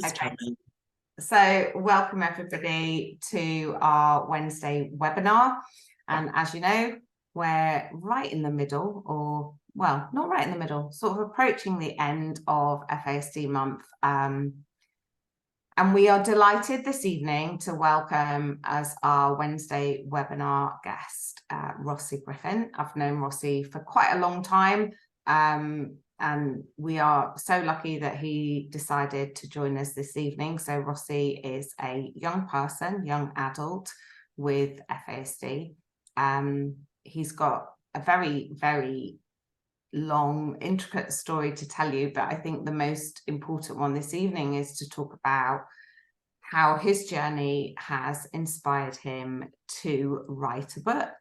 It's Okay, coming. so welcome everybody to our Wednesday webinar. And as you know, we're right in the middle, or well, not right in the middle, sort of approaching the end of FASD month. And we are delighted this evening to welcome as our Wednesday webinar guest, Rossi Griffin. I've known Rossi for quite a long time. And we are so lucky that he decided to join us this evening. So Rossi is a young person, young adult with FASD. He's got a very, very long, intricate story to tell you, but I think the most important one this evening is to talk about how his journey has inspired him to write a book.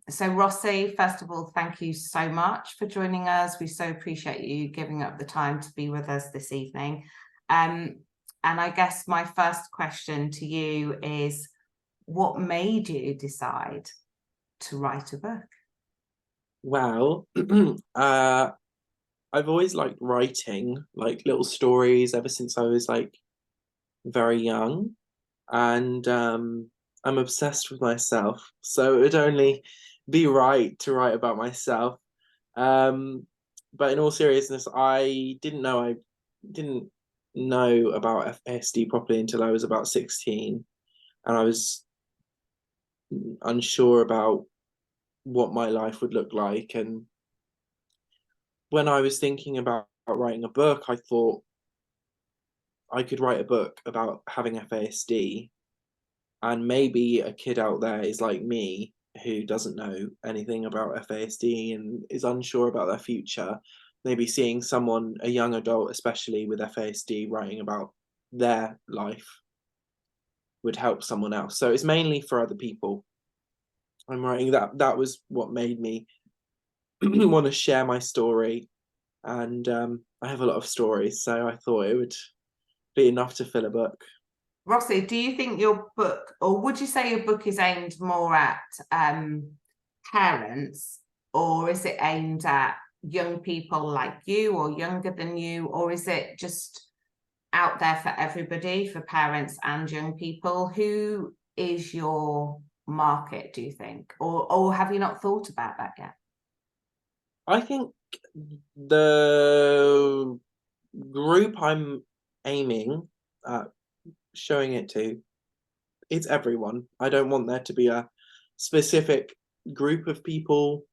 So Rossi, first of all, thank you so much for joining us. We so appreciate you giving up the time to be with us this evening. And I guess my first question to you is, what made you decide to write a book? Well, I've always liked writing, like little stories ever since I was like very young. And I'm obsessed with myself. So it would only be right to write about myself. But in all seriousness, I didn't know about FASD properly until I was about 16. And I was unsure about what my life would look like. And when I was thinking about writing a book, I thought I could write a book about having FASD, and maybe a kid out there is like me who doesn't know anything about FASD and is unsure about their future. Maybe seeing someone, a young adult, especially with FASD, writing about their life would help someone else. So it's mainly for other people. I'm writing that. That was what made me want to share my story. And I have a lot of stories, so I thought it would be enough to fill a book. Rossi, do you think your book, or would you say your book is aimed more at parents, or is it aimed at young people like you or younger than you, or is it just out there for everybody, for parents and young people? Who is your market, do you think? Or have you not thought about that yet? I think the group I'm aiming at showing it to, it's everyone. I don't want there to be a specific group of people.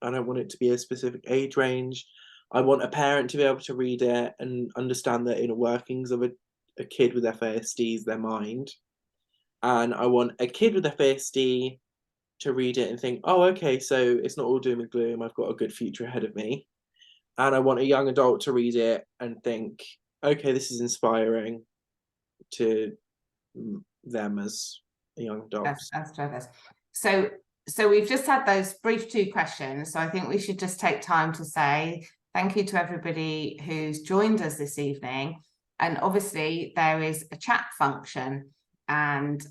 I don't want it to be a specific age range. I want a parent to be able to read it and understand the inner workings of a kid with FASD's their mind. And I want a kid with FASD to read it and think, oh, okay, so it's not all doom and gloom. I've got a good future ahead of me. And I want a young adult to read it and think, okay, this is inspiring to them as a young adult. That's Travis. So we've just had those brief two questions. So I think we should just take time to say thank you to everybody who's joined us this evening. And obviously there is a chat function. And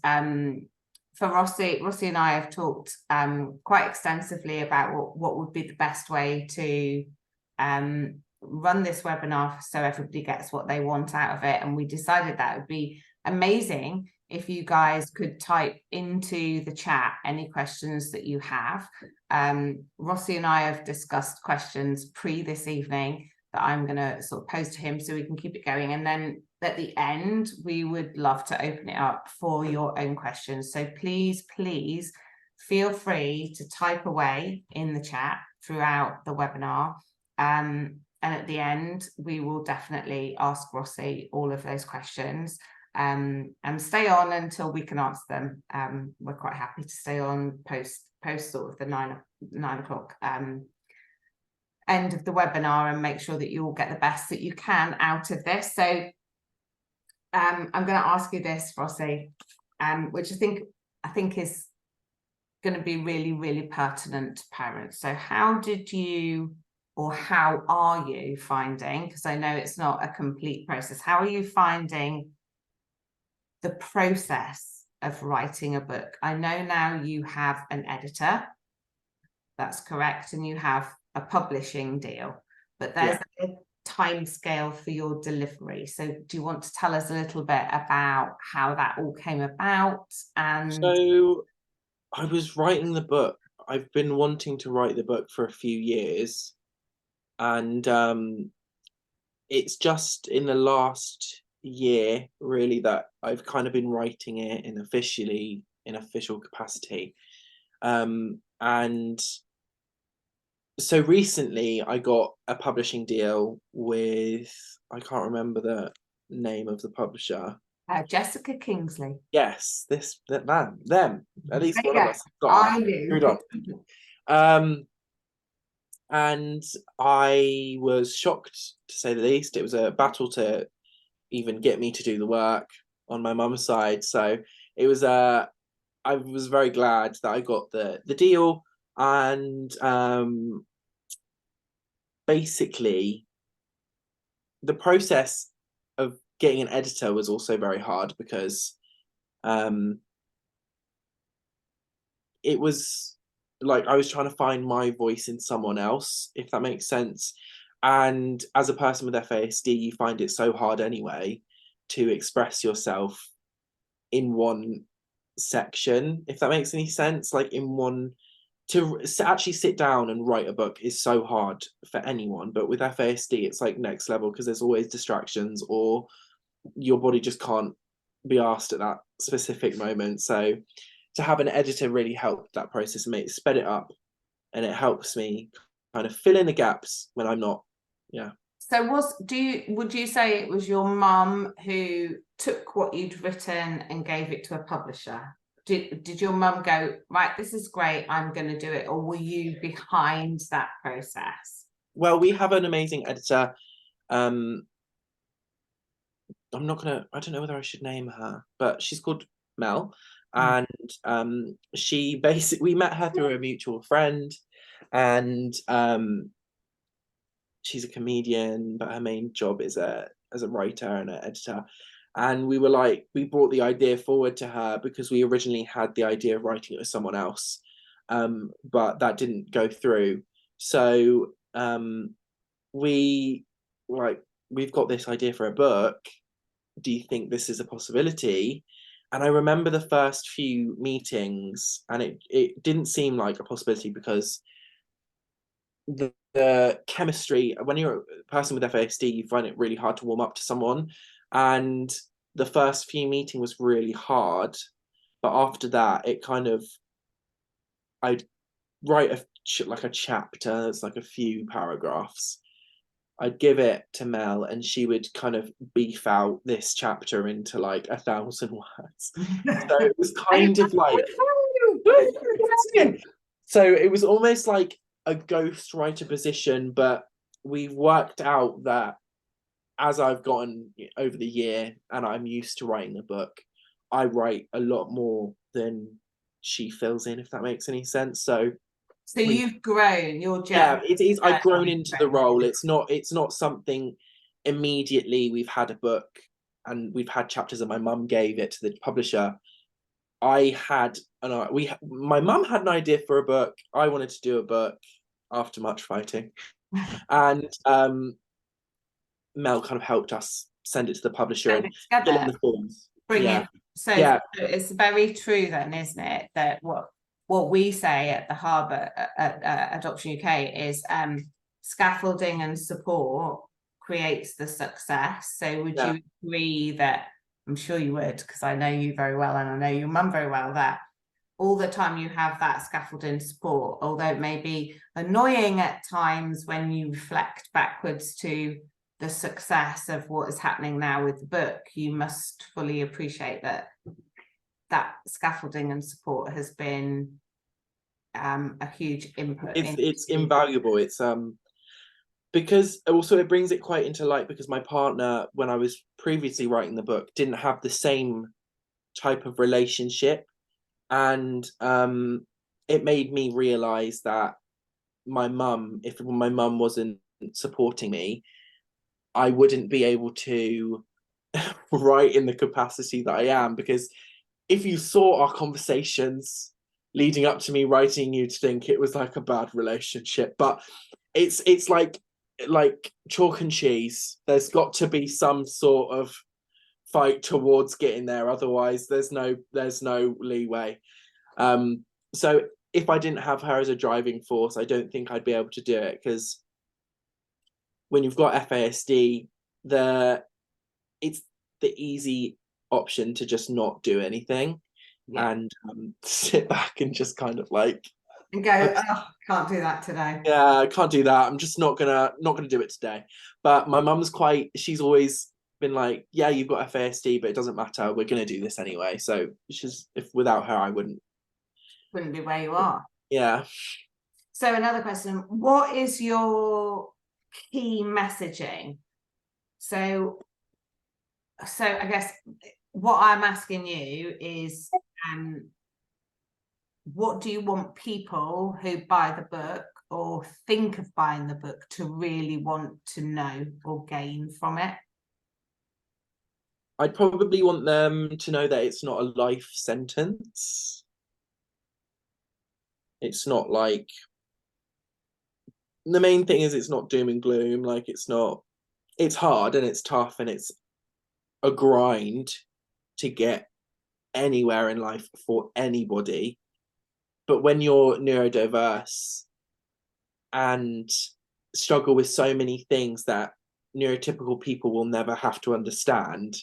for Rossi and I have talked quite extensively about what would be the best way to run this webinar so everybody gets what they want out of it. And we decided that would be amazing if you guys could type into the chat any questions that you have. Rossi and I have discussed questions this evening that I'm going to sort of pose to him so we can keep it going. And then at the end, we would love to open it up for your own questions. So please feel free to type away in the chat throughout the webinar. And at the end, we will definitely ask Rossi all of those questions. And stay on until we can answer them. We're quite happy to stay on post sort of the 9 o'clock end of the webinar and make sure that you all get the best that you can out of this. So I'm going to ask you this, Rossi, which I think is going to be really, really pertinent to parents. So how did you, or how are you finding, because I know it's not a complete process, how are you finding the process of writing a book? I know now you have an editor, that's correct, and you have a publishing deal, but there's timescale for your delivery. So do you want to tell us a little bit about how that all came about? And So I was writing the book. I've been wanting to write the book for a few years, and it's just in the last year really that I've kind of been writing it in official capacity. And so recently I got a publishing deal with, I can't remember the name of the publisher. Jessica Kingsley. Yes, them. At least one of Yeah, us got I our knew. screwed on. Um, and I was shocked to say the least. It was a battle to even get me to do the work on my mum's side. So it was I was very glad that I got the deal, and basically the process of getting an editor was also very hard because um it was like I was trying to find my voice in someone else, if that makes sense. And as a person with FASD, you find it so hard anyway to express yourself in one section, if that makes any sense. Like in one, to actually sit down and write a book is so hard for anyone. But with FASD, it's like next level because there's always distractions or your body just can't be asked at that specific moment. So to have an editor really helped that process and make sped it up, and it helps me kind of fill in the gaps when I'm not. Yeah. So would you say it was your mum who took what you'd written and gave it to a publisher? Did your mum go, right, this is great, I'm going to do it, or were you behind that process? Well, we have an amazing editor. I don't know whether I should name her, but she's called Mel. And she basically, we met her through a mutual friend, and she's a comedian, but her main job is as a writer and an editor. And we were like, we brought the idea forward to her because we originally had the idea of writing it with someone else, but that didn't go through. So we like, we've got this idea for a book. Do you think this is a possibility? And I remember the first few meetings, and it didn't seem like a possibility because the chemistry, when you're a person with FASD, you find it really hard to warm up to someone. And the first few meeting was really hard. But after that, it kind of, I'd write like a chapter, it's like a few paragraphs. I'd give it to Mel and she would kind of beef out this chapter into like 1,000 words. So it was kind of like, so it was almost like a ghostwriter position, but we worked out that as I've gotten over the year and I'm used to writing a book, I write a lot more than she fills in, if that makes any sense. So You've grown your yeah, journey. it is. I've grown into the role. It's not something immediately we've had a book and we've had chapters and my mum gave it to the publisher. I had my mum had an idea for a book. I wanted to do a book after much fighting. And Mel kind of helped us send it to the publisher and fill in the forms. Brilliant. Yeah. So Yeah. it's very true then, isn't it, that what we say at the Harbour at Adoption UK is scaffolding and support creates the success. So would you agree that, I'm sure you would, because I know you very well and I know your mum very well, that all the time you have that scaffolding support, although it may be annoying at times when you reflect backwards to the success of what is happening now with the book, you must fully appreciate that scaffolding and support has been a huge input. It's invaluable. It's because also it brings it quite into light because my partner, when I was previously writing the book, didn't have the same type of relationship, and it made me realize that if my mum wasn't supporting me, I wouldn't be able to write in the capacity that I am. Because if you saw our conversations leading up to me writing, you'd think it was like a bad relationship, but it's like like chalk and cheese. There's got to be some sort of fight towards getting there, otherwise there's no leeway. So if I didn't have her as a driving force, I don't think I'd be able to do it, because when you've got FASD, it's the easy option to just not do anything, and sit back and just kind of like, and go, oh, can't do that today. Yeah, I can't do that. I'm just not gonna do it today. But my mum's she's always been like, yeah, you've got FASD, but it doesn't matter. We're gonna do this anyway. So if without her, I wouldn't be where you are. Yeah. So another question: what is your key messaging? So I guess what I'm asking you is, what do you want people who buy the book or think of buying the book to really want to know or gain from it? I'd probably want them to know that it's not a life sentence. It's not like, the main thing is it's not doom and gloom. Like, it's hard and it's tough and it's a grind to get anywhere in life for anybody. But when you're neurodiverse and struggle with so many things that neurotypical people will never have to understand,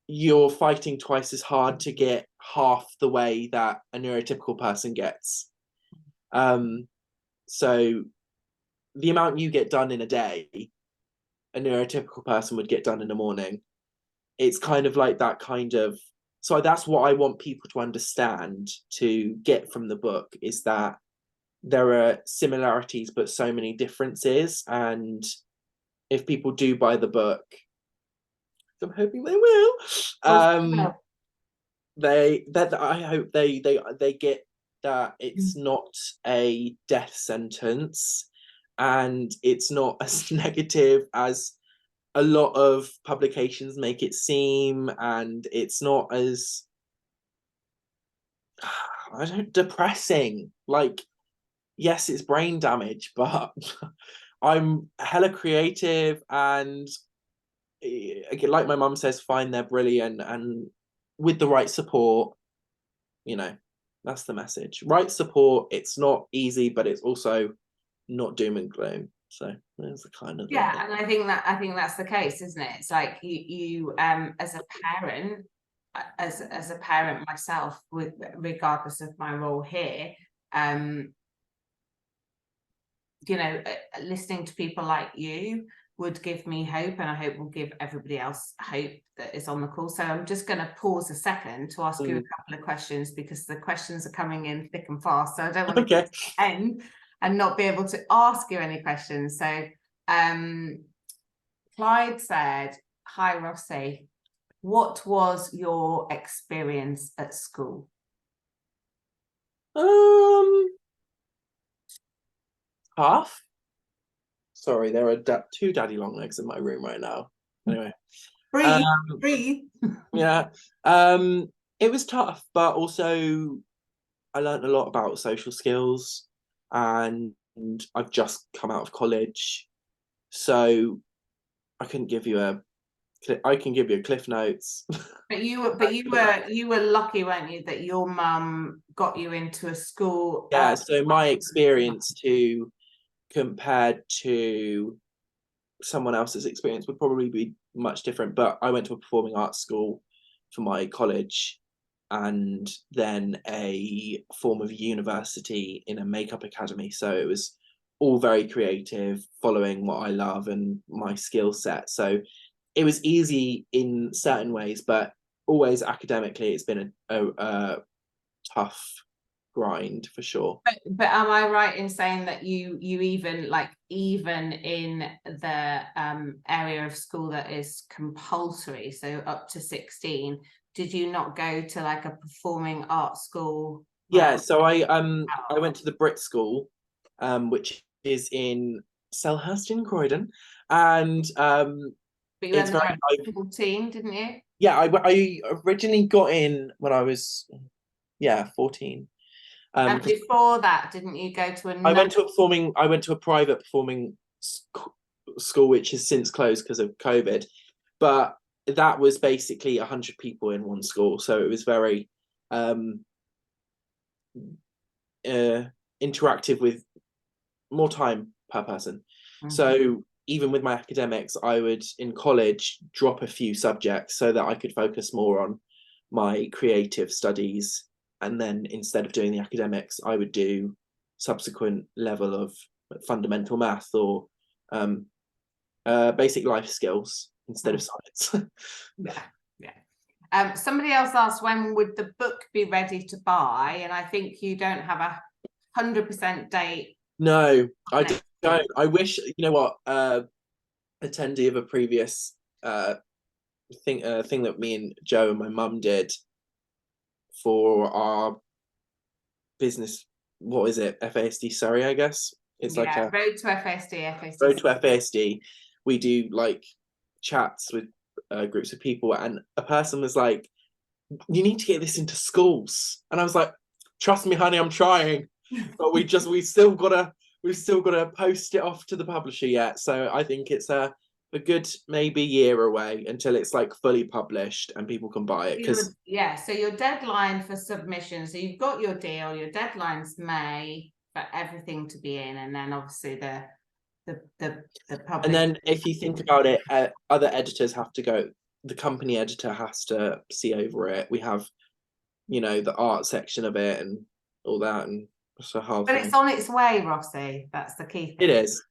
you're fighting twice as hard to get half the way that a neurotypical person gets. So the amount you get done in a day, a neurotypical person would get done in a morning. It's kind of like that kind of, so that's what I want people to understand, to get from the book, is that there are similarities but so many differences, and if people do buy the book, I'm hoping they will, I hope they get that it's not a death sentence, and it's not as negative as a lot of publications make it seem, and it's not as depressing. Like, yes, it's brain damage, but I'm hella creative, and like my mum says, fine, they're brilliant, and with the right support, that's the message. Right support. It's not easy, but it's also not doom and gloom. So there's the kind of and I think that's the case, isn't it? It's like you as a parent, as a parent myself, with regardless of my role here, listening to people like you would give me hope, and I hope will give everybody else hope that is on the call. So I'm just going to pause a second to ask you a couple of questions, because the questions are coming in thick and fast. So I don't want to end and not be able to ask you any questions. So Clyde said, hi Rossi, what was your experience at school? Tough. Sorry, there are two daddy long legs in my room right now. Anyway, breathe. Yeah, it was tough, but also I learned a lot about social skills, and I've just come out of college, so I can give you a cliff notes. But you were lucky, weren't you, that your mum got you into a school? Yeah, so my experience compared to someone else's experience would probably be much different. But I went to a performing arts school for my college, and then a form of university in a makeup academy. So it was all very creative, following what I love and my skill set. So it was easy in certain ways, but always academically, it's been a tough grind for sure. But am I right in saying that you even in the area of school that is compulsory, so up to 16, did you not go to like a performing arts school? Yeah, so I went to the Brit School, which is in Selhurst in Croydon, and but you went there at 14, didn't you? Yeah, I originally got in when I was 14. And before that, didn't you go to I another? went to a private performing school, which has since closed because of COVID. But that was basically 100 people in one school, so it was very interactive with more time per person. So even with my academics, I would in college drop a few subjects so that I could focus more on my creative studies, and then instead of doing the academics, I would do subsequent level of fundamental math or basic life skills instead of science. Yeah. Somebody else asked, when would the book be ready to buy? And I think you don't have 100% date. No, I don't. I wish, you know what, attendee of a previous thing that me and Joe and my mum did for our business. What is it? FASD Surrey, I guess. It's like a Road to FASD. Road to FASD. We do like chats with groups of people, and a person was like, "You need to get this into schools," and I was like, "Trust me, honey, I'm trying." But we've still gotta post it off to the publisher yet. So I think it's a good maybe year away until it's like fully published and people can buy it. Because so your deadline for submission, so you've got your deal, your deadline's May for everything to be in, and then obviously the publisher. And then if you think about it, other editors have to go. The company editor has to see over it. We have, the art section of it and all that, and so but it's on its way, Rossi. That's the key thing. It is.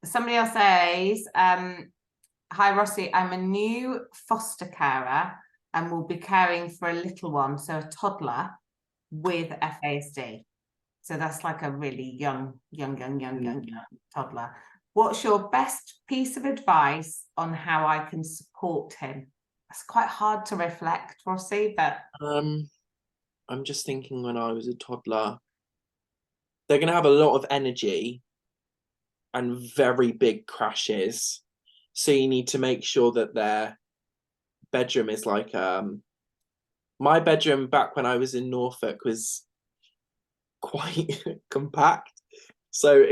Somebody else says, hi Rossi, I'm a new foster carer and will be caring for a little one, so a toddler with FASD. So that's like a really young toddler. What's your best piece of advice on how I can support him? That's quite hard to reflect, Rossi, but I'm just thinking, when I was a toddler, they're going to have a lot of energy and very big crashes. So you need to make sure that their bedroom is like, my bedroom back when I was in Norfolk was quite compact. So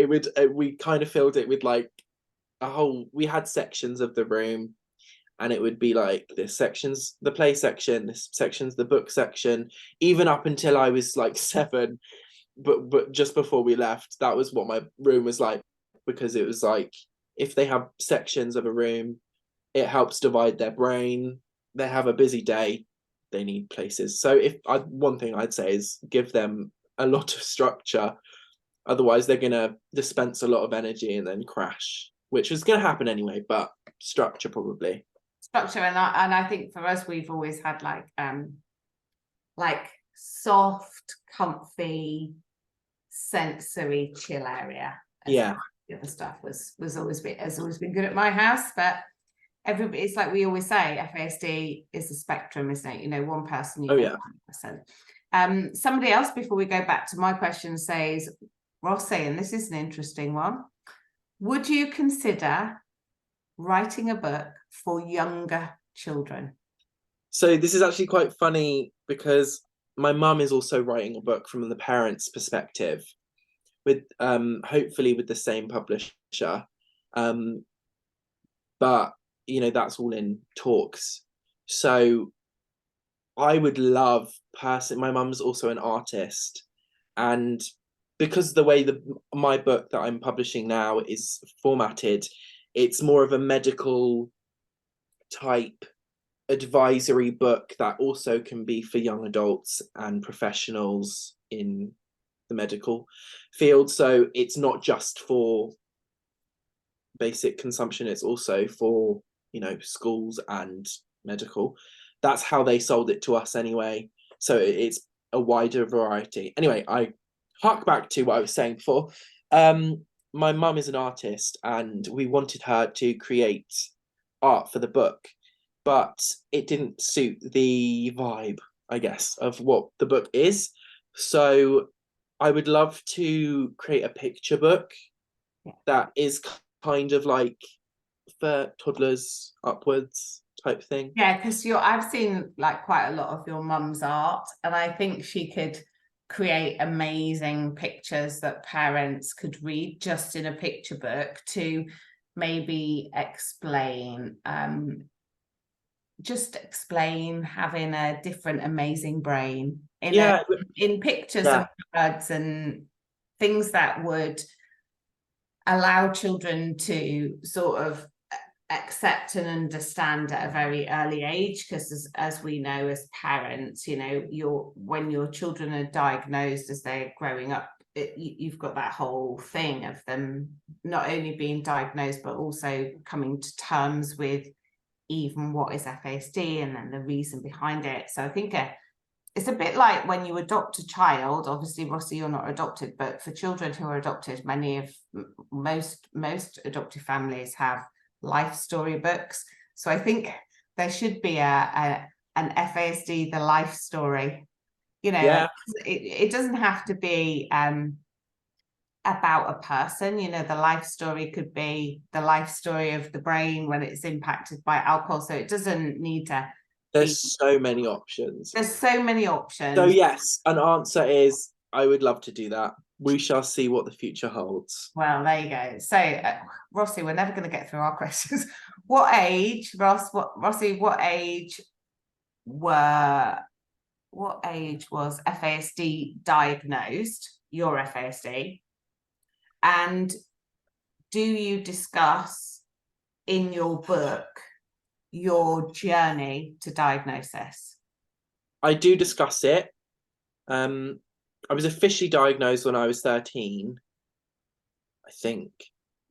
we kind of filled it with like we had sections of the room, and it would be like this section's the play section, this section's the book section, even up until I was like 7. But just before we left, that was what my room was like, because it was like, if they have sections of a room, it helps divide their brain. They have a busy day, they need places. So one thing I'd say is give them a lot of structure, otherwise they're gonna dispense a lot of energy and then crash, which is gonna happen anyway. But structure, probably. Structure, and I think for us, we've always had like soft, comfy, sensory chill area. Yeah. The other stuff has always been good at my house, but everybody, it's like we always say, FASD is a spectrum, isn't it? One person, you get 100%. Somebody else, before we go back to my question, says, Rossi, and this is an interesting one, would you consider writing a book for younger children? So this is actually quite funny, because my mum is also writing a book from the parents' perspective, with hopefully with the same publisher, but that's all in talks. So I would love my mum's also an artist, and because the way my book that I'm publishing now is formatted, it's more of a medical type advisory book that also can be for young adults and professionals in the medical field. So it's not just for basic consumption, it's also for schools and medical. That's how they sold it to us anyway, so it's a wider variety. Anyway, I hark back to what I was saying before. My mum is an artist, and we wanted her to create art for the book, but it didn't suit the vibe, I guess, of what the book is. So I would love to create a picture book that is kind of like for toddlers upwards type thing. Yeah, because I've seen like quite a lot of your mum's art, and I think she could create amazing pictures that parents could read just in a picture book to maybe explain, just explain having a different amazing brain in pictures and words and things that would allow children to sort of accept and understand at a very early age, because as we know as parents, you know, when your children are diagnosed as they're growing up, you've got that whole thing of them not only being diagnosed but also coming to terms with even what is FASD and then the reason behind it. So I think it's a bit like when you adopt a child. Obviously, Rossi, you're not adopted, but for children who are adopted, most adoptive families have life story books. So I think there should be an FASD, the life story. You know, it doesn't have to be about a person. You know, the life story could be the life story of the brain when it's impacted by alcohol. So it doesn't need to. There's so many options. There's so many options. So yes, an answer is I would love to do that. We shall see what the future holds. Well, there you go. So, Rossi, we're never going to get through our questions. What age, Rossi, what age was FASD diagnosed, your FASD? And do you discuss in your book your journey to diagnosis? I do discuss it. I was officially diagnosed when I was 13, I think.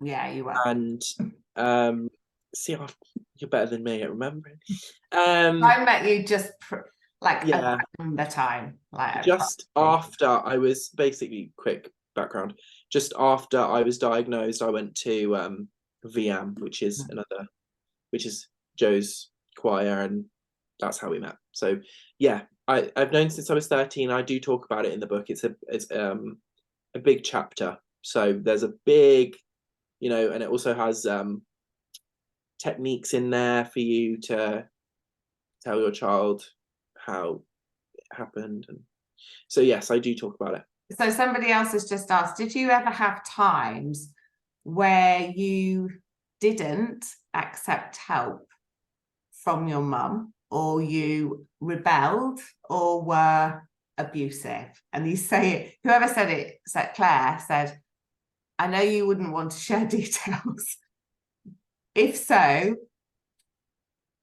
Yeah, you were. And see, you're better than me at remembering. I met you just yeah, around the time, just after I was, basically, quick background, just after I was diagnosed, I went to VM, which is Joe's choir, and that's how we met. So yeah, I've known since I was 13. I do talk about it in the book. It's a big chapter. So there's a big, you know, and it also has techniques in there for you to tell your child how it happened. And so yes, I do talk about it. So somebody else has just asked, did you ever have times where you didn't accept help from your mum, or you rebelled or were abusive? And you say it, whoever said it, Claire said, I know you wouldn't want to share details. If so,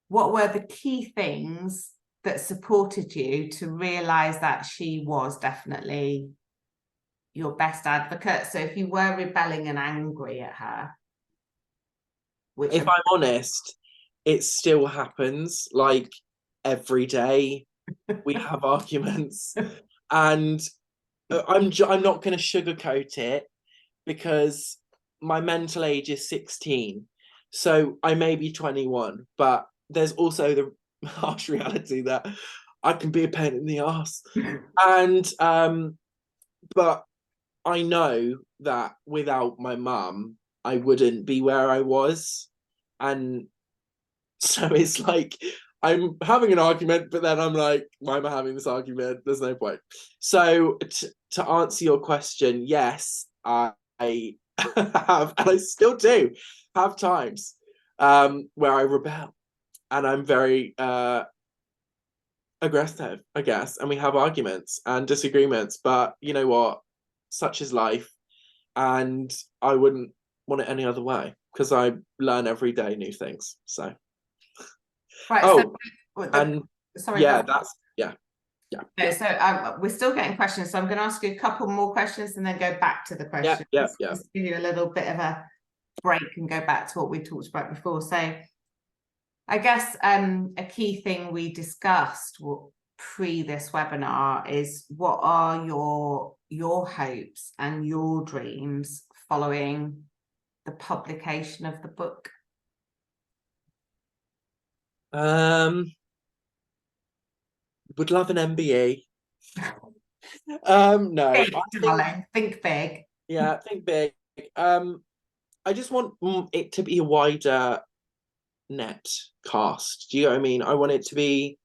what were the key things that supported you to realize that she was definitely your best advocate? So if you were rebelling and angry at her, if I'm honest, it still happens. Like every day we have arguments, and I'm not going to sugarcoat it, because my mental age is 16, so I may be 21, but there's also the harsh reality that I can be a pain in the ass. And but I know that without my mum, I wouldn't be where I was. And so it's like I'm having an argument, but then I'm like, why am I having this argument? There's no point. So to answer your question, yes, I have, and I still do have times where I rebel, and I'm very aggressive, I guess, and we have arguments and disagreements. But you know what? Such is life, and I wouldn't want it any other way, because I learn every day new things. So right. Oh, so and sorry, yeah, that's yeah. No, so we're still getting questions, so I'm going to ask you a couple more questions and then go back to the questions. Yeah. Just give you a little bit of a break and go back to what we talked about before. So I guess a key thing we discussed pre this webinar is, what are your hopes and your dreams following the publication of the book? Would love an MBE. No, Big, darling, think big. Yeah, think big. I just want it to be a wider net cast. Do you know what I mean? I want it to be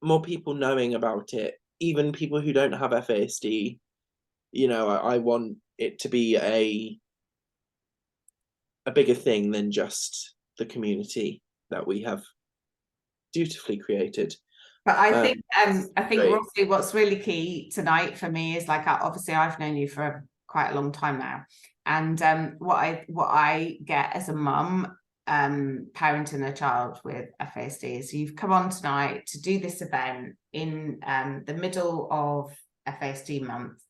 more people knowing about it, even people who don't have FASD. You know, I want it to be a bigger thing than just the community that we have dutifully created. But Um, I think great. Rossi, what's really key tonight for me is like, obviously I've known you for quite a long time now, and what I get as a mum, parenting a child with FASD, is you've come on tonight to do this event in the middle of FASD month,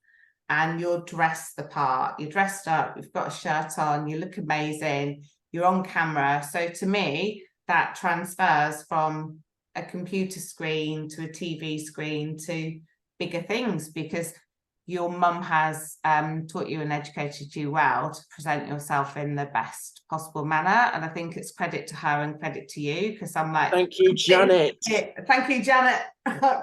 and you're dressed the part, you're dressed up, you've got a shirt on, you look amazing, you're on camera. So to me, that transfers from a computer screen to a TV screen to bigger things, because your mum has taught you and educated you well to present yourself in the best possible manner. And I think it's credit to her and credit to you, because I'm like, Thank you, Janet. thank you, Janet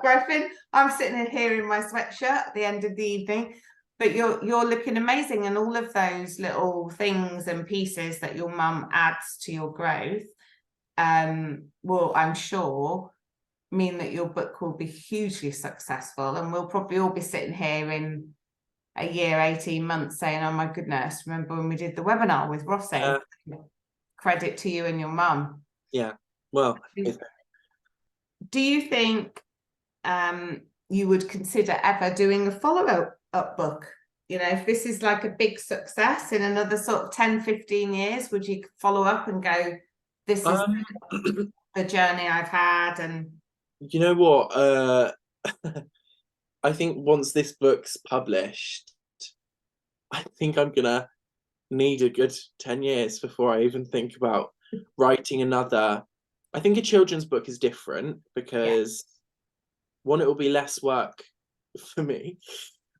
Griffin. I'm sitting here in my sweatshirt at the end of the evening, but you're looking amazing, and all of those little things and pieces that your mum adds to your growth will, I'm sure, mean that your book will be hugely successful, and we'll probably all be sitting here in a year, 18 months saying, oh my goodness, remember when we did the webinar with Rossi? Credit to you and your mum. Yeah. Well, do you think you would consider ever doing a follow-up book? You know, if this is like a big success in another sort of 10, 15 years, would you follow up and go, this is the journey I've had? And you know what? I think once this book's published, I think I'm gonna need a good 10 years before I even think about writing another. I think a children's book is different because one, it will be less work for me.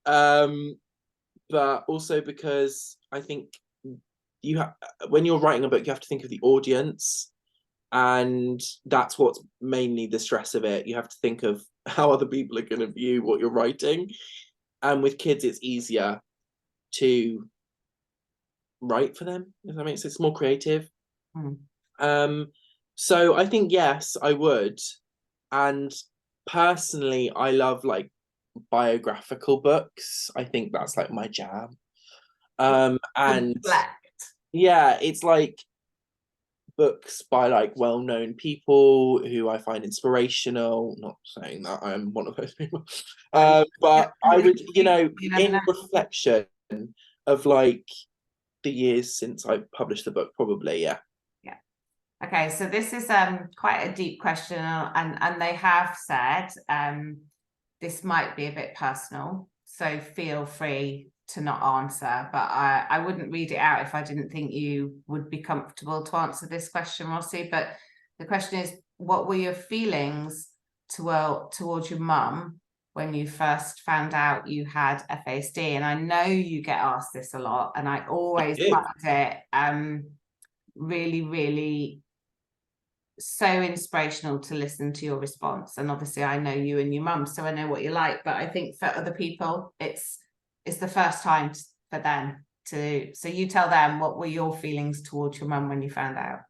But also because I think you have, when you're writing a book, you have to think of the audience, and that's what's mainly the stress of it. You have to think of how other people are going to view what you're writing, and with kids it's easier to write for them, if that makes sense. It's more creative. So I think yes, I would. And personally, I love like biographical books. I think that's like my jam. And yeah, it's like books by like well-known people who I find inspirational. Not saying that I'm one of those people, but I would, you know, in reflection of like the years since I published the book, probably, yeah. Yeah. Okay, so this is quite a deep question, and they have said this might be a bit personal, so feel free to not answer, but I wouldn't read it out if I didn't think you would be comfortable to answer this question, Rossi. But the question is, what were your feelings towards your mum when you first found out you had FASD? And I know you get asked this a lot, and I always find it really, really so inspirational to listen to your response. And obviously I know you and your mum, so I know what you're like, but I think for other people it's the first time for them to, so you tell them, what were your feelings towards your mum when you found out?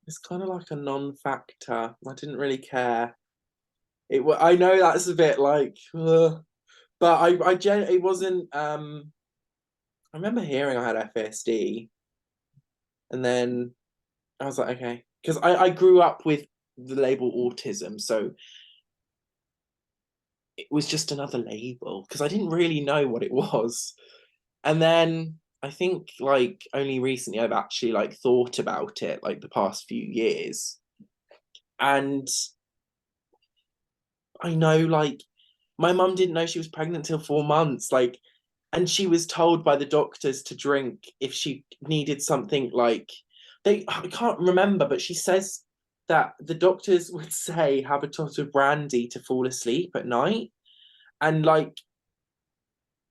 It's kind of like a non-factor. I didn't really care. I know that's a bit like but it wasn't I remember hearing I had FASD, and then I was like, okay, because I grew up with the label autism, so it was just another label because I didn't really know what it was. And then I think like only recently I've actually like thought about it, like the past few years. And I know like my mum didn't know she was pregnant till 4 months, like, and she was told by the doctors to drink if she needed something like I can't remember, but she says that the doctors would say have a tot of brandy to fall asleep at night. And like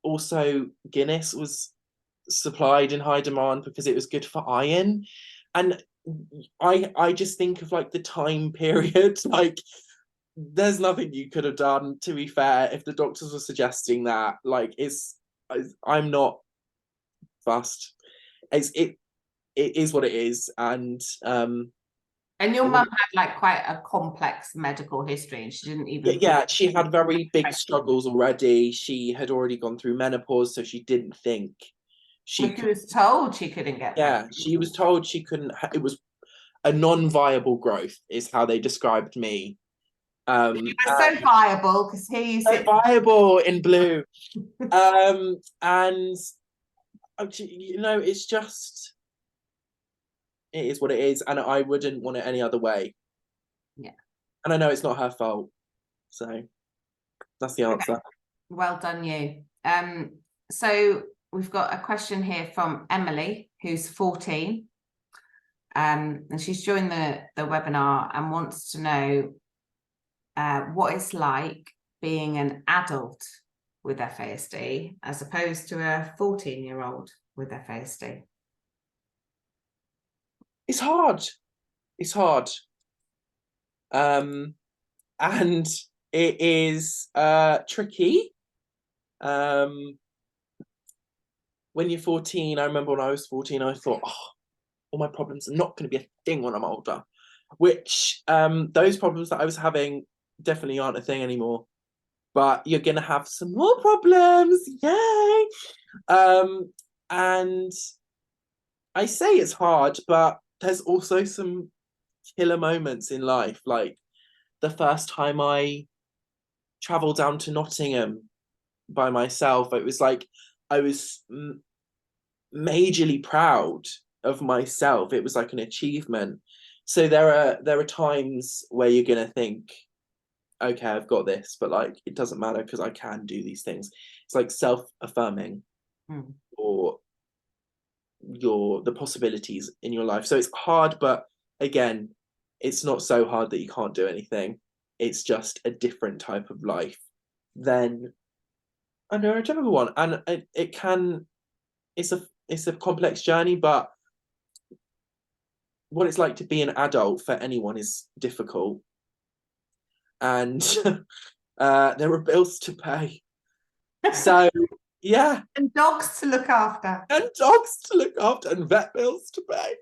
also Guinness was supplied in high demand because it was good for iron. And I just think of like the time period, like there's nothing you could have done, to be fair, if the doctors were suggesting that. Like I'm not fussed. It is what it is. And And your mum had like quite a complex medical history, and she didn't even. Yeah, she had very big struggles already. She had already gone through menopause, so she didn't think She was told she couldn't get yeah, she was told she couldn't. It was a non-viable growth, is how they described me. It was so viable because here you So sit. viable in blue. And you know, it's just, it is what it is, and I wouldn't want it any other way. Yeah. And I know it's not her fault, so that's the answer. Okay. Well done, you. So we've got a question here from Emily, who's 14. And she's joined the webinar and wants to know what it's like being an adult with FASD as opposed to a 14-year-old with FASD. It's hard. It's hard. And it is tricky. When you're 14, I remember when I was 14, I thought, oh, all my problems are not going to be a thing when I'm older. Which those problems that I was having definitely aren't a thing anymore. But you're going to have some more problems. Yay! And I say it's hard, but there's also some killer moments in life. Like the first time I traveled down to Nottingham by myself, it was like I was majorly proud of myself. It was like an achievement. So there are times where you're gonna think, okay, I've got this, but like it doesn't matter because I can do these things. It's like self-affirming or the possibilities in your life. So it's hard, but again, it's not so hard that you can't do anything. It's just a different type of life than a neurotypical one. And it can, it's a complex journey, but what it's like to be an adult for anyone is difficult. And there are bills to pay. So yeah. And dogs to look after. And dogs to look after and vet bills to pay.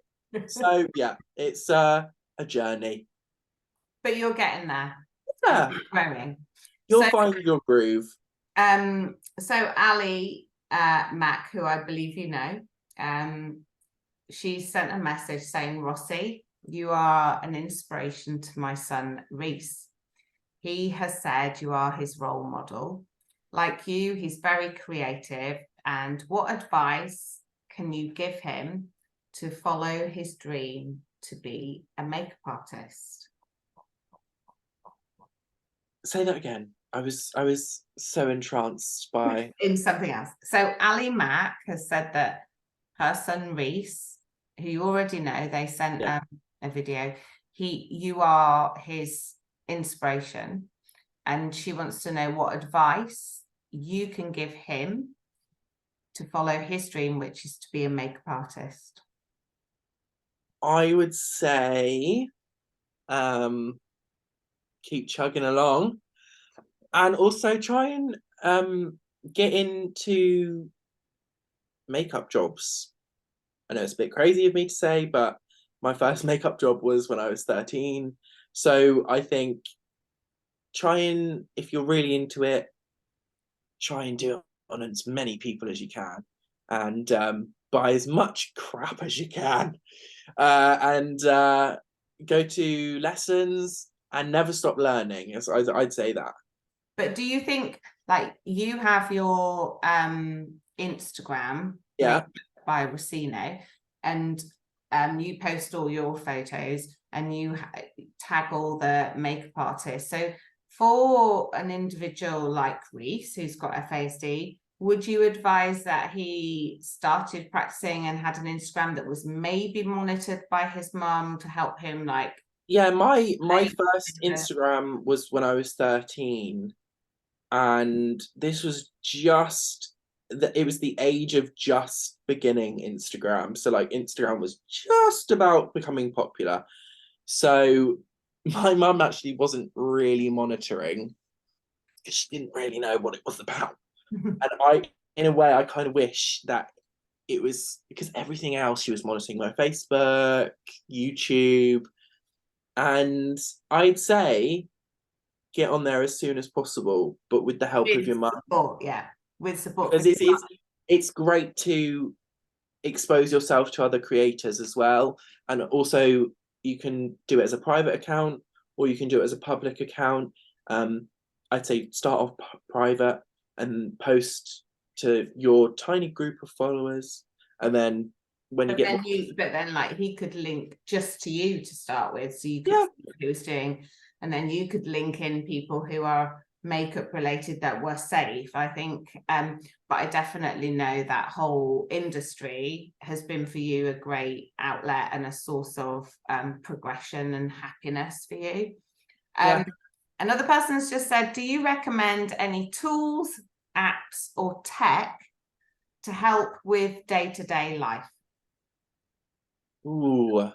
So yeah, it's a journey. But you're getting there. Yeah. You're growing. You'll find your groove. So Ali Mac, who I believe you know, she sent a message saying, Rossi, you are an inspiration to my son, Reese. He has said you are his role model. Like you, he's very creative. And what advice can you give him to follow his dream to be a makeup artist? Say that again. I was so entranced by in something else. So Ali Mack has said that her son Reese, who you already know, they sent a video. You are his inspiration, and she wants to know what advice you can give him to follow his dream, which is to be a makeup artist. I would say keep chugging along, and also try and get into makeup jobs. I know it's a bit crazy of me to say, but my first makeup job was when I was 13. So I think if you're really into it, try and do it on as many people as you can, and buy as much crap as you can, and go to lessons and never stop learning. I'd say that. But do you think, like, you have your Instagram by Rossino, and you post all your photos and you tag all the makeup artists. So for an individual like Reese, who's got FASD, would you advise that he started practicing and had an Instagram that was maybe monitored by his mum to help him, like? Yeah, my first Instagram was when I was 13, and this was it was the age of just beginning Instagram. So like Instagram was just about becoming popular. So my mum actually wasn't really monitoring because she didn't really know what it was about. And in a way, I kind of wish that it was, because everything else she was monitoring, my Facebook, YouTube, And I'd say get on there as soon as possible, but with the help of your mum. Support, yeah, with support. Because it's great to expose yourself to other creators as well. And also you can do it as a private account or you can do it as a public account. I'd say start off private and post to your tiny group of followers, and then when you get but then like he could link just to you to start with, so you could see what he was doing, and then you could link in people who are makeup related that were safe, I think. But I definitely know that whole industry has been for you a great outlet and a source of progression and happiness for you. Another person's just said, do you recommend any tools, apps or tech to help with day-to-day life? Ooh.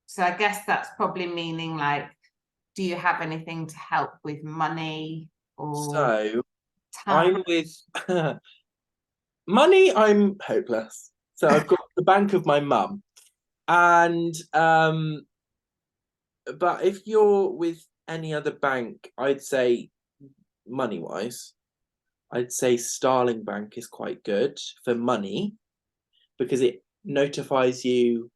So I guess that's probably meaning like, do you have anything to help with money or So time? I'm with money, I'm hopeless. So I've got the bank of my mum. And but if you're with any other bank, I'd say money wise, I'd say Starling Bank is quite good for money because it notifies you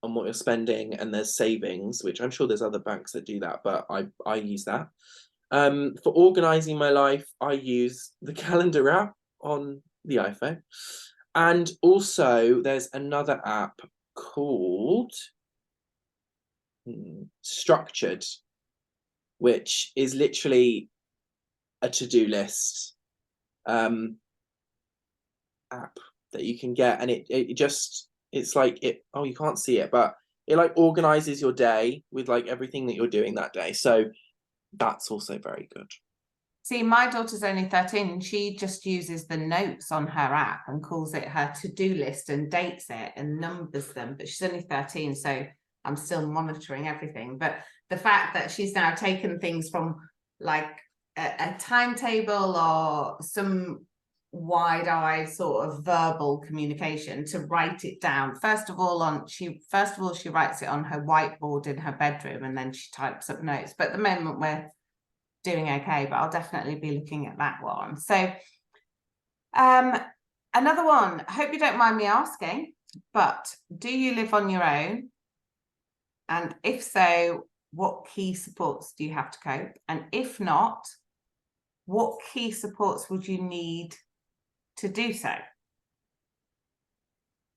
on what you're spending and there's savings, which I'm sure there's other banks that do that, but I use that. For organizing my life, I use the calendar app on the iPhone. And also there's another app called Structured, which is literally a to-do list app that you can get, and it just, it's like it, oh, you can't see it, but it like organizes your day with like everything that you're doing that day. So that's also very good. See, my daughter's only 13 and she just uses the notes on her app and calls it her to-do list and dates it and numbers them, but she's only 13, so I'm still monitoring everything. But the fact that she's now taken things from like a timetable or some wide-eyed sort of verbal communication to write it down. First of all, she writes it on her whiteboard in her bedroom and then she types up notes. But at the moment we're doing okay, but I'll definitely be looking at that one. So another one, I hope you don't mind me asking, but do you live on your own? And if so, what key supports do you have to cope? And if not, what key supports would you need to do so?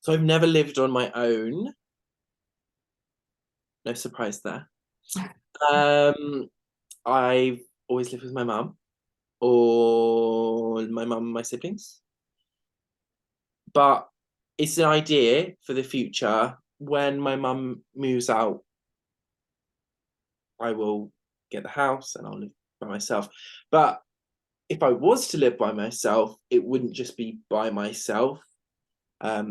So I've never lived on my own. No surprise there. I've always lived with my mum or my mum and my siblings. But it's an idea for the future. When my mum moves out, I will get the house and I'll live by myself. But if I was to live by myself, it wouldn't just be by myself. I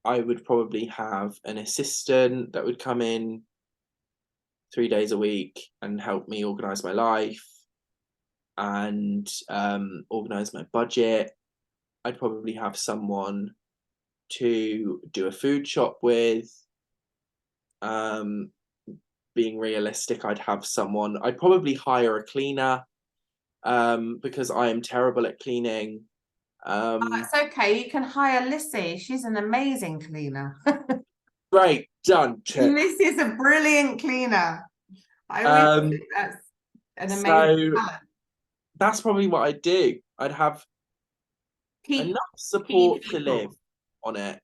would probably have an assistant that would come in 3 days a week and help me organize my life and organize my budget. I'd probably have someone to do a food shop with. Being realistic, I'd have someone, I'd probably hire a cleaner because I am terrible at cleaning. That's okay, you can hire Lissy, she's an amazing cleaner. Great, done. Lissy's a brilliant cleaner. I always think that's an amazing talent. That's probably what I'd do. I'd have enough support to live on it.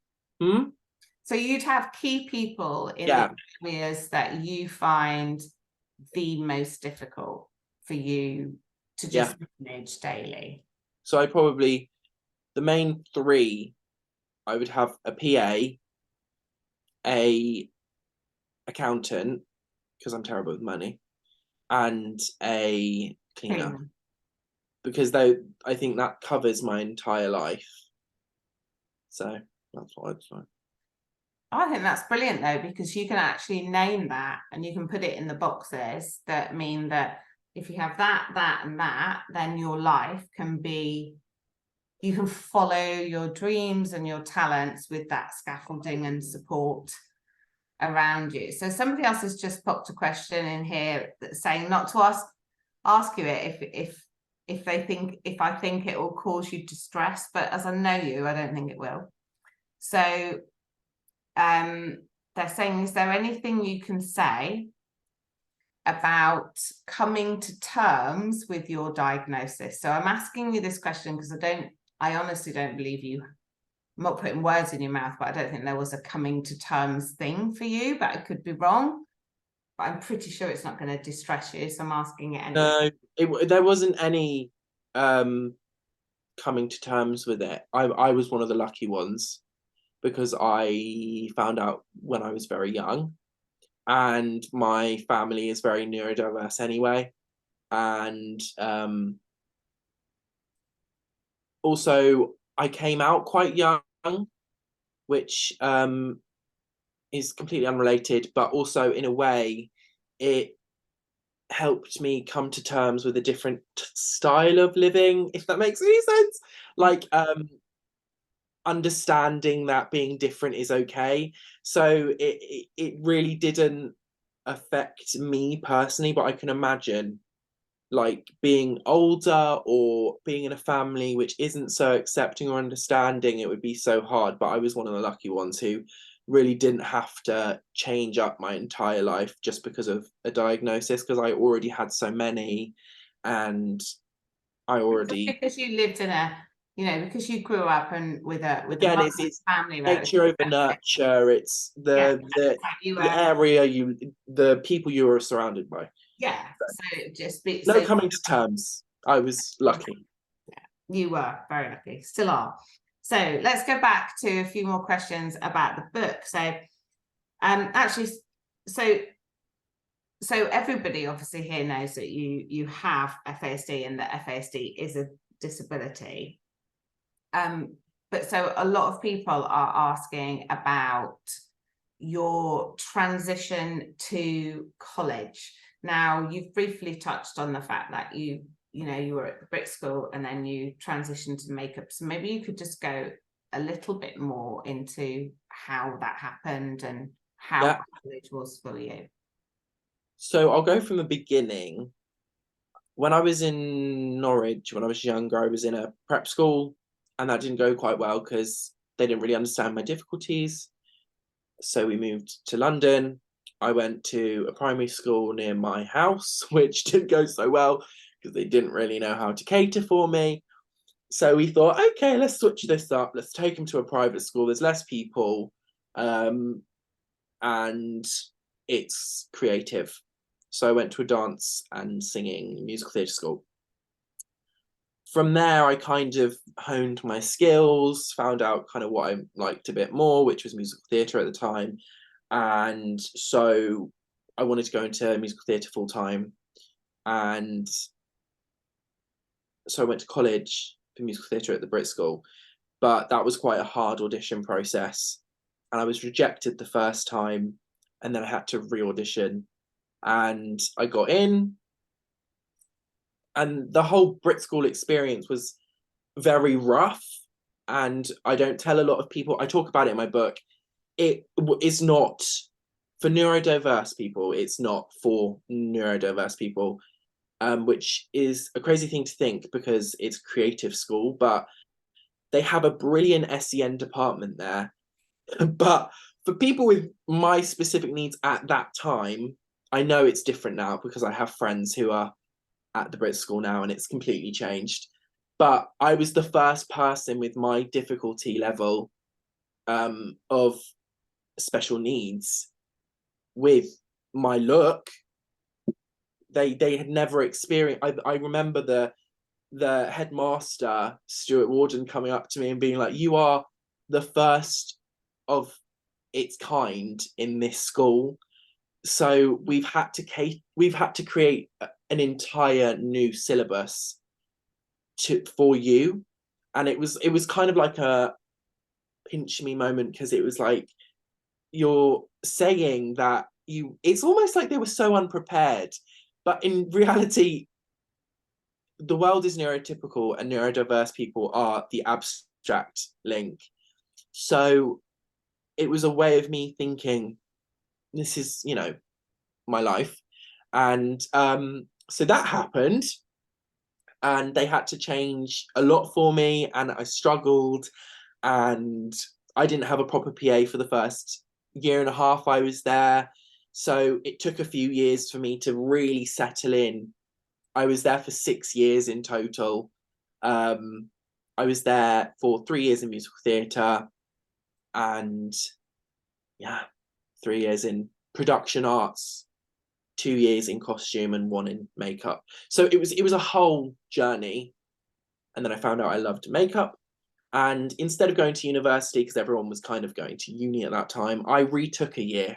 So you'd have key people in the areas that you find the most difficult for you to just manage daily. So I probably, the main three, I would have a PA, a accountant, because I'm terrible with money, and a cleaner. Because I think that covers my entire life. So that's what I'd say. I think that's brilliant though, because you can actually name that and you can put it in the boxes that mean that if you have that, that, and that, then your life can be, you can follow your dreams and your talents with that scaffolding and support around you. So somebody else has just popped a question in here that's saying not to ask you it if I think it will cause you distress, but as I know you, I don't think it will. So they're saying, is there anything you can say about coming to terms with your diagnosis? So I'm asking you this question because I honestly don't believe you. I'm not putting words in your mouth, but I don't think there was a coming to terms thing for you, but I could be wrong. But I'm pretty sure it's not going to distress you, so I'm asking it anyway. No, there wasn't any coming to terms with it. I was one of the lucky ones because I found out when I was very young, and my family is very neurodiverse anyway. And also, I came out quite young, which is completely unrelated, but also in a way, it helped me come to terms with a different style of living, if that makes any sense. Like understanding that being different is okay. So it really didn't affect me personally, but I can imagine like being older or being in a family which isn't so accepting or understanding, it would be so hard. But I was one of the lucky ones who really didn't have to change up my entire life just because of a diagnosis, because I already had so many, and I already because you lived in because you grew up and with a again it's family nature relative. over nurture. It's the area the people you are surrounded by. Yeah, so just be No coming to terms. I was lucky. You were very lucky, still are. So let's go back to a few more questions about the book. So actually, so everybody obviously here knows that you have FASD and that FASD is a disability. But so a lot of people are asking about your transition to college. Now, you've briefly touched on the fact that you were at the Brit School and then you transitioned to makeup. So maybe you could just go a little bit more into how that happened and how college was for you. So I'll go from the beginning. When I was in Norwich, when I was younger, I was in a prep school, and that didn't go quite well because they didn't really understand my difficulties. So we moved to London. I went to a primary school near my house, which didn't go so well because they didn't really know how to cater for me. So we thought, okay, let's switch this up. Let's take them to a private school. There's less people, and it's creative. So I went to a dance and singing musical theatre school. From there, I kind of honed my skills, found out kind of what I liked a bit more, which was musical theatre at the time. And so I wanted to go into musical theatre full time. And so I went to college for musical theatre at the Brit School. But that was quite a hard audition process. And I was rejected the first time. And then I had to re audition. And I got in, and the whole Brit School experience was very rough. And I don't tell a lot of people, I talk about it in my book. It is not for neurodiverse people, it's not for neurodiverse people, which is a crazy thing to think because it's creative school, but they have a brilliant SEN department there. But for people with my specific needs at that time, I know it's different now because I have friends who are at the Brit School now and it's completely changed. But I was the first person with my difficulty level of special needs with my look. They had never experienced. I remember the headmaster Stuart Warden coming up to me and being like, "You are the first of its kind in this school." So we've had to create an entire new syllabus for you, and it was kind of like a pinch me moment because it was like you're saying that it's almost like they were so unprepared, but in reality the world is neurotypical and neurodiverse people are the abstract link. So it was a way of me thinking, this is, you know, my life. And so that happened, and they had to change a lot for me, and I struggled, and I didn't have a proper PA for the first year and a half I was there. So it took a few years for me to really settle in. I was there for 6 years in total. I was there for 3 years in musical theatre, and yeah, 3 years in production arts, 2 years in costume, and one in makeup. So it was a whole journey. And then I found out I loved makeup. And instead of going to university, because everyone was kind of going to uni at that time, I retook a year,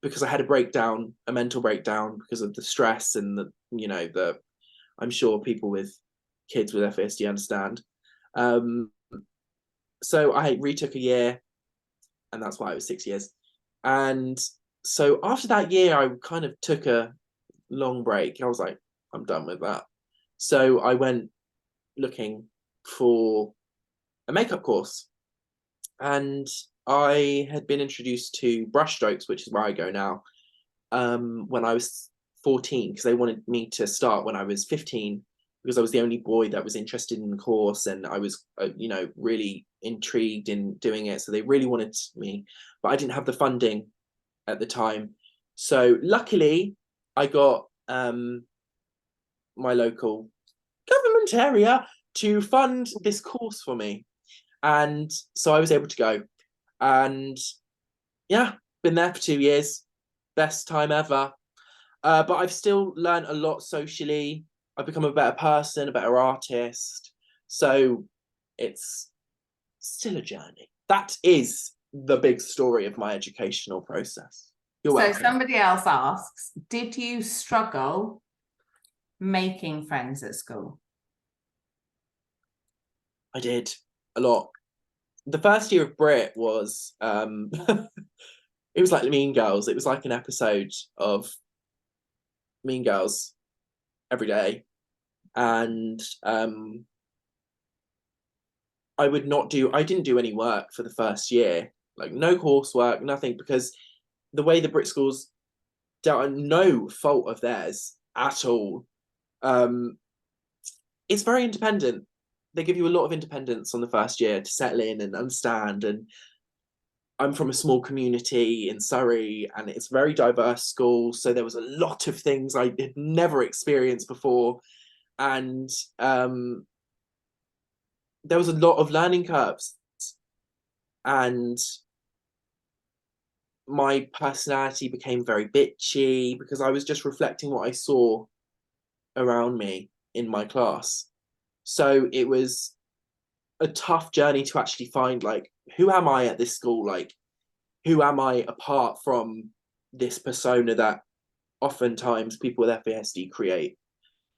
because I had a mental breakdown because of the stress and I'm sure people with kids with FASD understand. So I retook a year, and that's why it was 6 years. And so after that year, I kind of took a long break. I was like, I'm done with that. So I went looking for a makeup course, and I had been introduced to brushstrokes, which is where I go now, when I was 14, because they wanted me to start when I was 15, because I was the only boy that was interested in the course, and I was, really intrigued in doing it. So they really wanted me, but I didn't have the funding at the time. So luckily, I got my local government area to fund this course for me, and so I was able to go. And yeah, been there for 2 years, best time ever. But I've still learned a lot socially. I've become a better person, a better artist. So it's still a journey. That is the big story of my educational process. You're welcome. So somebody else asks, did you struggle making friends at school? I did a lot. The first year of Brit was it was like Mean Girls. It was like an episode of Mean Girls every day. And I didn't do any work for the first year, like no coursework, nothing, because the way the Brit schools dealt, no fault of theirs at all. It's very independent. They give you a lot of independence on the first year to settle in and understand. And I'm from a small community in Surrey, and it's a very diverse school. So there was a lot of things I had never experienced before. And there was a lot of learning curves. And my personality became very bitchy because I was just reflecting what I saw around me in my class. So it was a tough journey to actually find, like, who am I at this school? Like, who am I apart from this persona that oftentimes people with FASD create?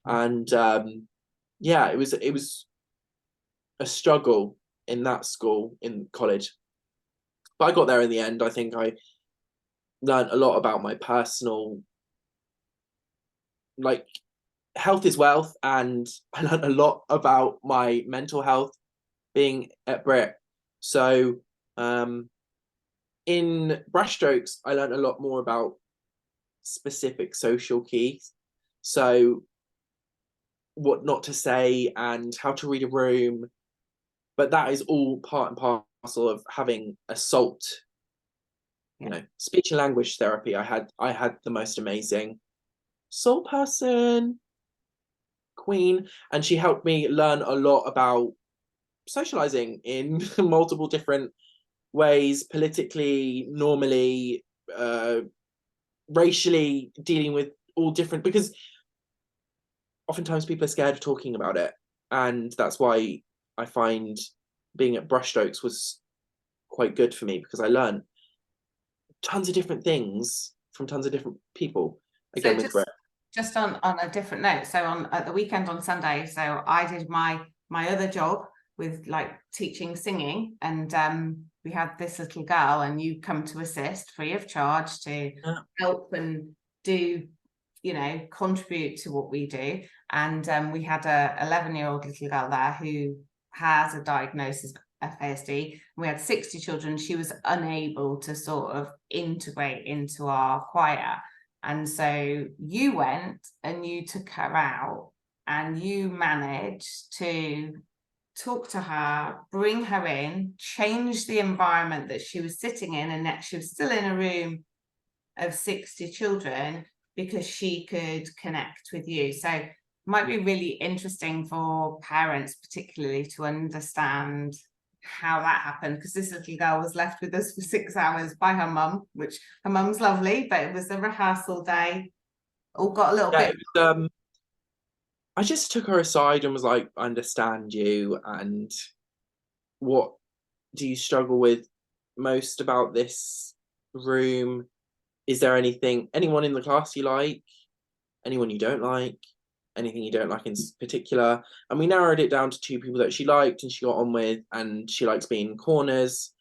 And yeah, it was a struggle in that school, in college. But I got there in the end. I think I learned a lot about my personal, like, health is wealth, and I learned a lot about my mental health being at Brit. So in brushstrokes, I learned a lot more about specific social keys. So what not to say and how to read a room. But that is all part and parcel of having a SALT, speech and language therapy. I had the most amazing SALT person, Queen, and she helped me learn a lot about socializing in multiple different ways, politically, normally, racially, dealing with all different, because oftentimes people are scared of talking about it. And that's why I find being at brushstrokes was quite good for me, because I learned tons of different things from tons of different people. Again, So just on a different note, so at the weekend on Sunday, so I did my other job with like teaching singing, and we had this little girl, and you come to assist free of charge to help and do, contribute to what we do. And we had a 11-year-old little girl there who has a diagnosis FASD. We had 60 children. She was unable to sort of integrate into our choir. And so you went and you took her out and you managed to talk to her, bring her in, change the environment that she was sitting in, and that she was still in a room of 60 children because she could connect with you. So it might be really interesting for parents particularly to understand how that happened, because this little girl was left with us for 6 hours by her mum, which her mum's lovely, but it was a rehearsal day. All got a little Yeah, bit. I just took her aside and was like, I understand you, and what do you struggle with most about this room? Is there anyone in the class you like? Anyone you don't like? Anything you don't like in particular? And we narrowed it down to 2 people that she liked and she got on with, and she likes being in corners,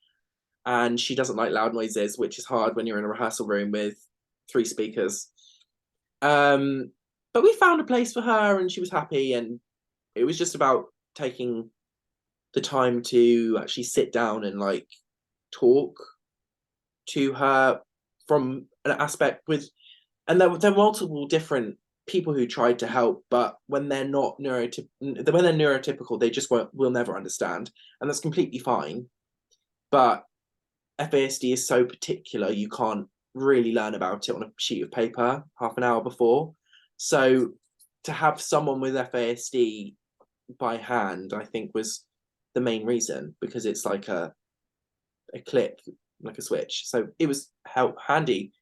and she doesn't like loud noises, which is hard when you're in a rehearsal room with 3 speakers. But we found a place for her and she was happy, and it was just about taking the time to actually sit down and like talk to her from an aspect with, and there are multiple different people who tried to help, but when they're not neurotypical, they just will never understand, and that's completely fine. But FASD is so particular, you can't really learn about it on a sheet of paper half an hour before. So to have someone with FASD by hand, I think, was the main reason, because it's like a click, like a switch. So it was handy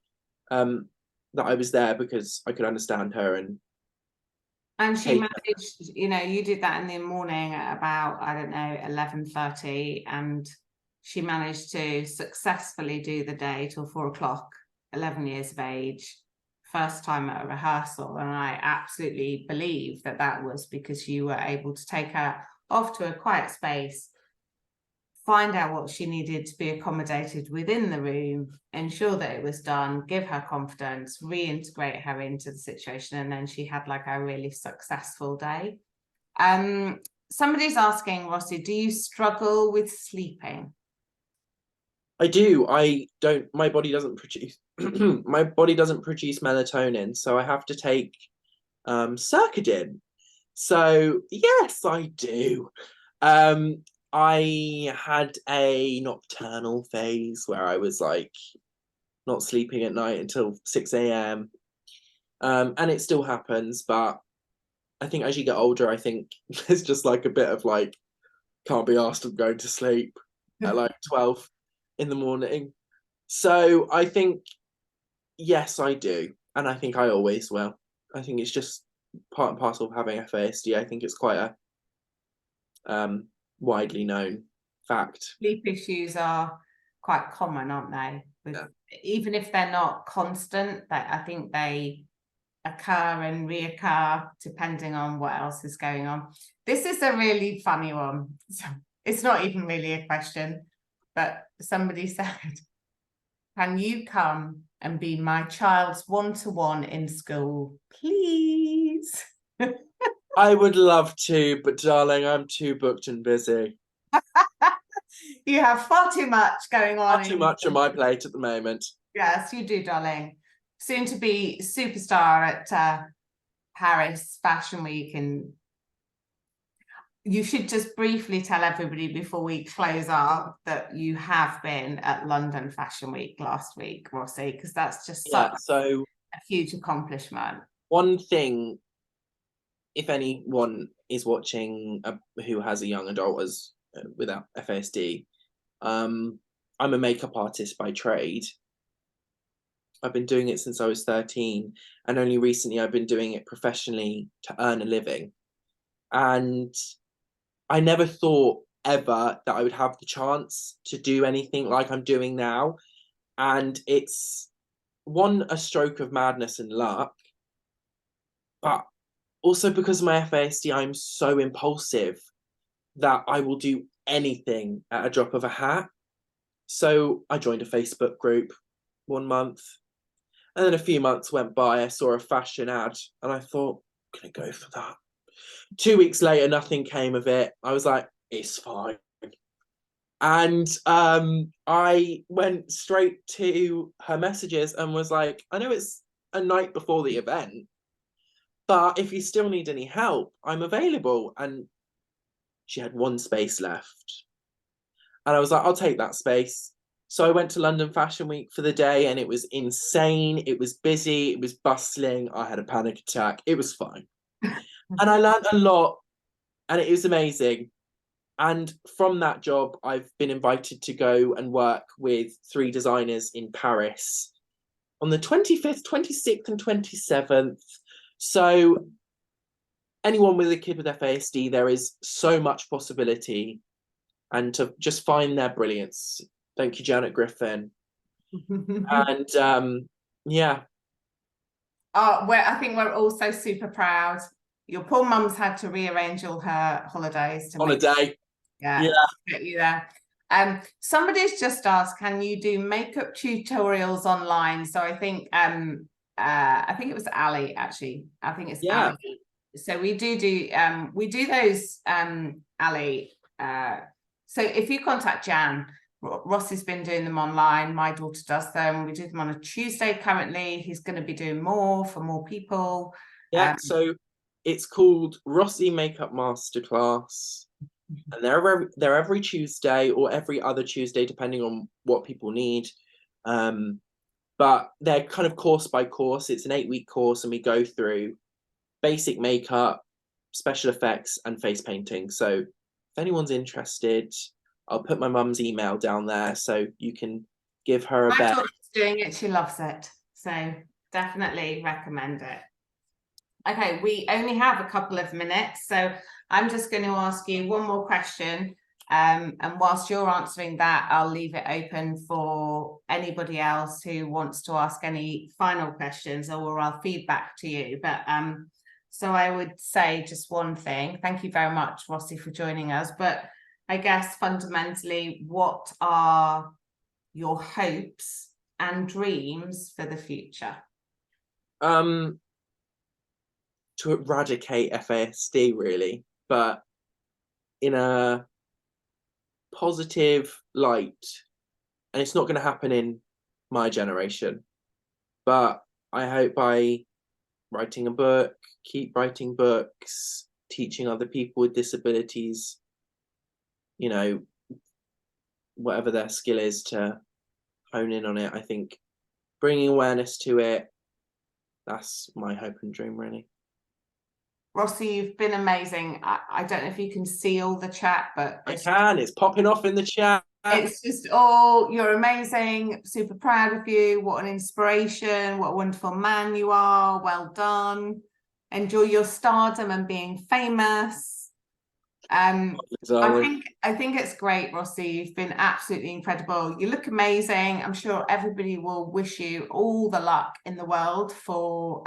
that I was there because I could understand her. And she managed, you did that in the morning at about, I don't know, 11:30, and she managed to successfully do the day till 4 o'clock, 11 years of age, first time at a rehearsal. And I absolutely believe that that was because you were able to take her off to a quiet space, find out what she needed to be accommodated within the room, ensure that it was done, give her confidence, reintegrate her into the situation, and then she had like a really successful day. Somebody's asking, Rossi, do you struggle with sleeping? I do. I don't. My body doesn't produce. My body doesn't produce melatonin, so I have to take Circadin. So yes, I do. I had a nocturnal phase where I was like not sleeping at night until 6 a.m. And it still happens, but I think as you get older, I think there's just like a bit of like, can't be asked of going to sleep at like 12 in the morning. So I think, yes, I do. And I think I always will. I think it's just part and parcel of having FASD. I think it's quite a widely known fact. Sleep issues are quite common, aren't they? Even if they're not constant, I think they occur and reoccur depending on what else is going on. This is a really funny one. So it's not even really a question, but somebody said, can you come and be my child's one-to-one in school, please? I would love to, but darling, I'm too booked and busy. You have far too much going on. Far too much on my plate at the moment. Yes, you do, darling. Soon to be superstar at Paris Fashion Week, and you should just briefly tell everybody before we close up that you have been at London Fashion Week last week, Rossi, because that's just such a huge accomplishment. One thing, if anyone is watching who has a young adult without FASD, I'm a makeup artist by trade. I've been doing it since I was 13, and only recently I've been doing it professionally to earn a living. And I never thought ever that I would have the chance to do anything like I'm doing now. And it's a stroke of madness and luck, but also because of my FASD, I'm so impulsive that I will do anything at a drop of a hat. So I joined a Facebook group 1 month, and then a few months went by. I saw a fashion ad and I thought, I'm gonna go for that. 2 weeks later, nothing came of it. I was like, it's fine. And I went straight to her messages and was like, I know it's a night before the event, but if you still need any help, I'm available. And she had one space left. And I was like, I'll take that space. So I went to London Fashion Week for the day and it was insane. It was busy, it was bustling. I had a panic attack. It was fine. And I learned a lot and it was amazing. And from that job, I've been invited to go and work with 3 designers in Paris on the 25th, 26th, and 27th. So anyone with a kid with FASD, there is so much possibility, and to just find their brilliance. Thank you, Janet Griffin. And yeah. Oh, I think we're also super proud. Your poor mum's had to rearrange all her holidays to Holiday. Yeah, get you there. Somebody's just asked, can you do makeup tutorials online? So I think it was Ali, actually. I think it's Ali. So we do those, Ali. So if you contact Jan, Rossi's been doing them online. My daughter does them. We do them on a Tuesday currently. He's going to be doing more for more people. Yeah, so it's called Rossi Makeup Masterclass. And they're every Tuesday or every other Tuesday, depending on what people need. But they're kind of course by course. It's an 8-week course, and we go through basic makeup, special effects, and face painting. So if anyone's interested, I'll put my mum's email down there so you can give her a bet. My daughter's doing it, she loves it. So definitely recommend it. Okay, we only have a couple of minutes, so I'm just going to ask you one more question. And whilst you're answering that, I'll leave it open for anybody else who wants to ask any final questions, or I'll feed back to you. But so I would say just one thing. Thank you very much, Rossi, for joining us. But I guess fundamentally, what are your hopes and dreams for the future? To eradicate FASD, really, but in a positive light. And it's not going to happen in my generation, but I hope by writing a book, keep writing books, teaching other people with disabilities, you know, whatever their skill is, to hone in on it. I think bringing awareness to it, that's my hope and dream, really. Rossi, you've been amazing. I don't know if you can see all the chat, but it's popping off in the chat. It's just you're amazing. Super proud of you. What an inspiration. What a wonderful man you are. Well done. Enjoy your stardom and being famous. I think it's great, Rossi. You've been absolutely incredible. You look amazing. I'm sure everybody will wish you all the luck in the world for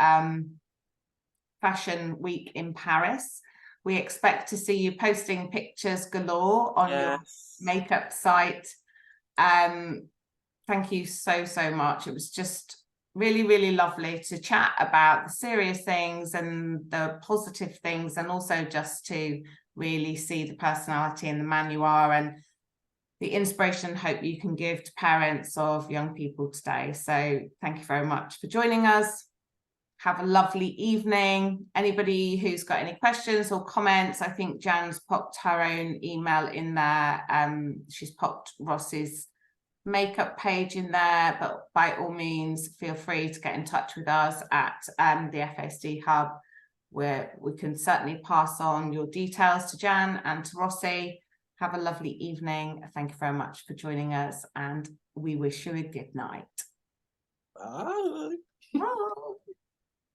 Fashion Week in Paris. We expect to see you posting pictures galore on your makeup site. Thank you so much. It was just really, really lovely to chat about the serious things and the positive things, and also just to really see the personality and the man you are, and the inspiration and hope you can give to parents of young people today. So thank you very much for joining us. Have a lovely evening. Anybody who's got any questions or comments, I think Jan's popped her own email in there. She's popped Ross's makeup page in there, but by all means, feel free to get in touch with us at the FASD Hub, where we can certainly pass on your details to Jan and to Rossi. Have a lovely evening. Thank you very much for joining us, and we wish you a good night. Bye.